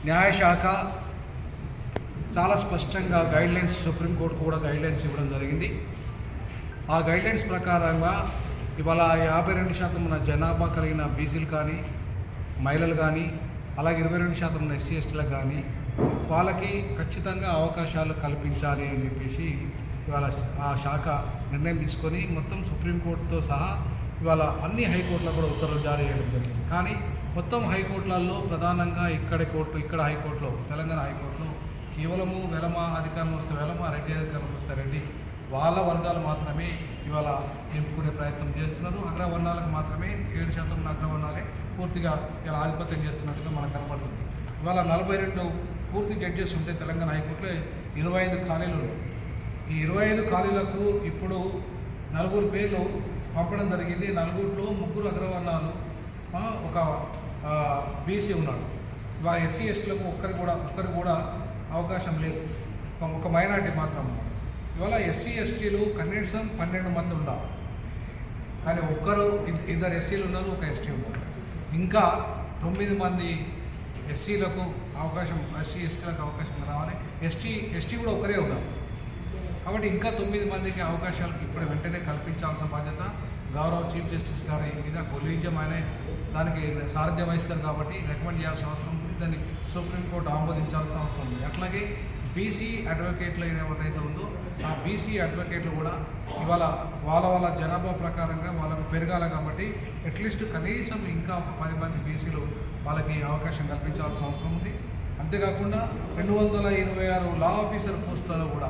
న్యాయశాఖ చాలా స్పష్టంగా గైడ్లైన్స్ సుప్రీంకోర్టు కూడా గైడ్లైన్స్ ఇవ్వడం జరిగింది. ఆ గైడ్లైన్స్ ప్రకారంగా ఇవాళ 52% ఉన్న జనాభా కలిగిన బీసీలు కానీ, మహిళలు కానీ, అలాగే 22% ఉన్న ఎస్సీ ఎస్టీలకు కానీ వాళ్ళకి ఖచ్చితంగా అవకాశాలు కల్పించాలి అని చెప్పేసి ఇవాళ ఆ శాఖ నిర్ణయం తీసుకొని మొత్తం సుప్రీంకోర్టుతో సహా ఇవాళ అన్ని హైకోర్టులో కూడా ఉత్తర్వులు జారీ చేయడం జరిగింది. కానీ మొత్తం హైకోర్టులలో ప్రధానంగా ఇక్కడ హైకోర్టులో తెలంగాణ హైకోర్టులో కేవలము వెలమ అధికారం వస్తే వెలమ, రెడ్డి అధికారం వస్తే రెడ్డి, వాళ్ళ వర్గాలు మాత్రమే ఇవాళ నింపుకునే ప్రయత్నం చేస్తున్నారు. అగ్రవర్ణాలకు మాత్రమే 7% ఉన్న అగ్రవర్ణాలే పూర్తిగా ఇలా ఆధిపత్యం చేస్తున్నట్టుగా మనకు కనపడుతుంది. ఇవాళ 42 పూర్తి జడ్జెస్ ఉంటే తెలంగాణ హైకోర్టులో 25 ఖాళీలు ఉన్నాయి. ఈ 25 ఖాళీలకు ఇప్పుడు 4 పేర్లు పంపడం జరిగింది. 4లో 3 అగ్రవర్ణాలు, ఒక బీసీ ఉన్నాడు. ఇవాళ ఎస్సీ ఎస్టీలకు ఒక్కరు కూడా అవకాశం లేదు. ఒక మైనార్టీ మాత్రం. ఇవాళ ఎస్సీ ఎస్టీలు కనీసం 12 మంది ఉండాలి. కానీ ఇద్దరు ఎస్సీలు ఉన్నారు, ఒక ఎస్టీ ఉన్నారు. ఇంకా 9 మంది ఎస్సీలకు అవకాశం, ఎస్సీ ఎస్టీలకు అవకాశం రావాలి. ఎస్టీ కూడా ఒకరే ఉన్నారు. కాబట్టి ఇంకా 9 మందికి అవకాశాలకు ఇప్పుడు వెంటనే కల్పించాల్సిన బాధ్యత గౌరవ చీఫ్ జస్టిస్ గారి మీద కొలీజియం ఆయన దానికి సారథ్యం వహిస్తారు కాబట్టి రికమెండ్ చేయాల్సిన అవసరం ఉంది. దాన్ని సుప్రీంకోర్టు ఆమోదించాల్సిన అవసరం ఉంది. అట్లాగే బీసీ అడ్వకేట్లు ఏదైతే ఉందో ఆ బీసీ అడ్వకేట్లు కూడా ఇవాళ వాళ్ళ జనాభా ప్రకారంగా వాళ్ళకు పెరగాలి కాబట్టి అట్లీస్ట్ కనీసం ఇంకా ఒక 10 మంది బీసీలు వాళ్ళకి అవకాశం కల్పించాల్సిన అవసరం ఉంది. అంతేకాకుండా 226 లా ఆఫీసర్ పోస్టులలో కూడా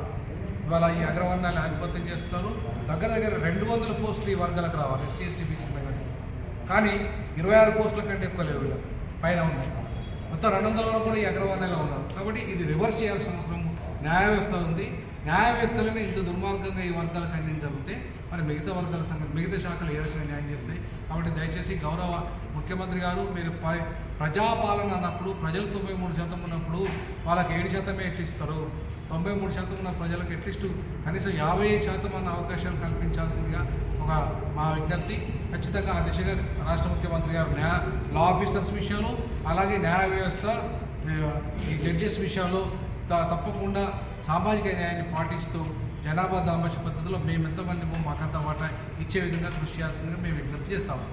ఇవాళ ఈ అగ్రవర్ణాలు ఆధిపత్యం చేస్తున్నారు. దగ్గర 200 పోస్టులు ఈ వర్గాలకు రావాలి, ఎస్సీ ఎస్టీ బీసీ మైనారిటీ. కానీ 26 పోస్టుల కంటే ఎక్కువ లేవు, పైన ఉన్నాయి. మొత్తం 200 వరకు కూడా ఈ అగ్రవర్ణాలు ఉన్నారు. కాబట్టి ఇది రివర్స్ చేయాల్సిన అవసరం న్యాయ వ్యవస్థ ఉంది. న్యాయ వ్యవస్థలోనే ఇంత దుర్మార్గంగా ఈ వర్గాలకు అన్యాయం జరిగితే మరి మిగతా వర్గాల సంగతి, మిగతా శాఖలు ఏ రకంగా న్యాయం చేస్తాయి? కాబట్టి దయచేసి గౌరవ ముఖ్యమంత్రి గారు, మీరు ప్రజాపాలన అన్నప్పుడు ప్రజలు 93% ఉన్నప్పుడు వాళ్ళకి 7% ఎట్లా ఇస్తారు? 93% ఉన్న ప్రజలకు అట్లీస్ట్ కనీసం 50% అన్న అవకాశాలు కల్పించాల్సిందిగా మా విజ్ఞప్తి. ఖచ్చితంగా ఆ దిశగా రాష్ట్ర ముఖ్యమంత్రి గారు లా ఆఫీసర్స్ విషయంలో, అలాగే న్యాయ వ్యవస్థ ఈ జడ్జెస్ విషయంలో తప్పకుండా సామాజిక న్యాయాన్ని పాటిస్తూ జనాభా దాంపత్య పద్ధతిలో మేము ఎంతమంది మాకంత వాటా ఇచ్చే విధంగా కృషి చేయాల్సిందిగా మేము విజ్ఞప్తి చేస్తాము.